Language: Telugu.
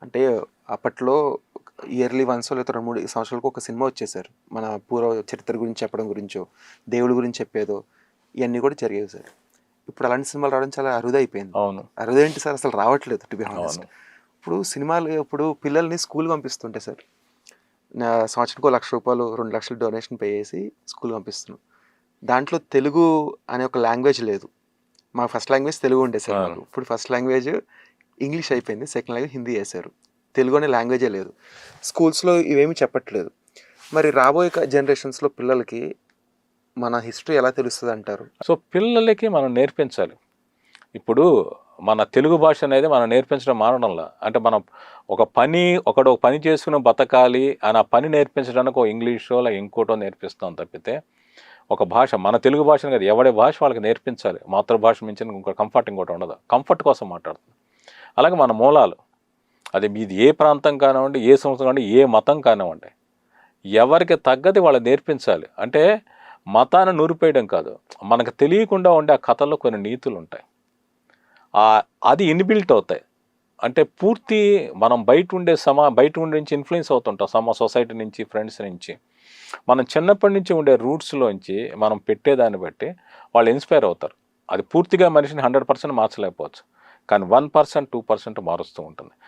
అంటే అప్పట్లో ఇయర్లీ వన్స్ లేదా 2-3 సంవత్సరాలకు ఒక సినిమా వచ్చేసారు. మన పూర్వ చరిత్ర గురించి చెప్పడం గురించో, దేవుడి గురించి చెప్పేదో ఇయన్నీ కూడా జరిగేవి సార్. ఇప్పుడు అలాంటి సినిమాలు రావడం చాలా అరుదైపోయింది. అవును. అరుదేంటి సార్, అసలు రావట్లేదు టు బి హానెస్ట్. అవును. ఇప్పుడు సినిమాలు ఇప్పుడు పిల్లల్ని స్కూల్ పంపిస్తుంటే సార్, నా సంవత్సరానికి రూ. 1,00,000 2,00,000 డొనేషన్ పే చేసి స్కూల్ పంపిస్తున్నాం. దాంట్లో తెలుగు అనే ఒక లాంగ్వేజ్ లేదు. మా ఫస్ట్ లాంగ్వేజ్ తెలుగు ఉండే సార్ మాకు. ఇప్పుడు ఫస్ట్ లాంగ్వేజ్ ఇంగ్లీష్ అయిపోయింది, సెకండ్ లాంగ్వేజ్ హిందీ వేశారు. తెలుగు అనే లాంగ్వేజే లేదు. స్కూల్స్లో ఇవేమీ చెప్పట్లేదు. మరి రాబోయే జనరేషన్స్లో పిల్లలకి మన హిస్టరీ ఎలా తెలుస్తుంది అంటారు? సో పిల్లలకి మనం నేర్పించాలి. ఇప్పుడు మన తెలుగు భాష అనేది మనం నేర్పించడం మానడంలా, అంటే మనం ఒక పని చేసుకుని బతకాలి అని ఆ పని నేర్పించడానికి ఒక ఇంగ్లీషో లేదా ఇంకోటో నేర్పిస్తాం తప్పితే, ఒక భాష మన తెలుగు భాషను కదా ఎవరి భాష వాళ్ళకి నేర్పించాలి. మాతృభాష మించిన ఇంకో కంఫర్ట్ ఇంకోటి ఉండదు. కంఫర్ట్ కోసం మాట్లాడుతుంది. అలాగే మన మూలాలు, అది మీది ఏ ప్రాంతం కానివ్వండి, ఏ సంవత్సరం కానివ్వండి, ఏ మతం కానివ్వండి, ఎవరికి తగ్గది వాళ్ళు నేర్పించాలి. అంటే మతాన్ని నూరిపోయడం కాదు, మనకు తెలియకుండా ఉండే ఆ కథల్లో కొన్ని నీతులు ఉంటాయి, అది ఇన్బిల్ట్ అవుతాయి. అంటే పూర్తి మనం బయట ఉండే నుంచి ఇన్ఫ్లుయెన్స్ అవుతుంటాం, సొసైటీ నుంచి, ఫ్రెండ్స్ నుంచి. మనం చిన్నప్పటి నుంచి ఉండే రూట్స్లోంచి మనం పెట్టేదాన్ని బట్టి వాళ్ళు ఇన్స్పైర్ అవుతారు. అది పూర్తిగా మనిషిని 100% మార్చలేకపోవచ్చు, కానీ 1%, 2% మారుస్తూ ఉంటుంది.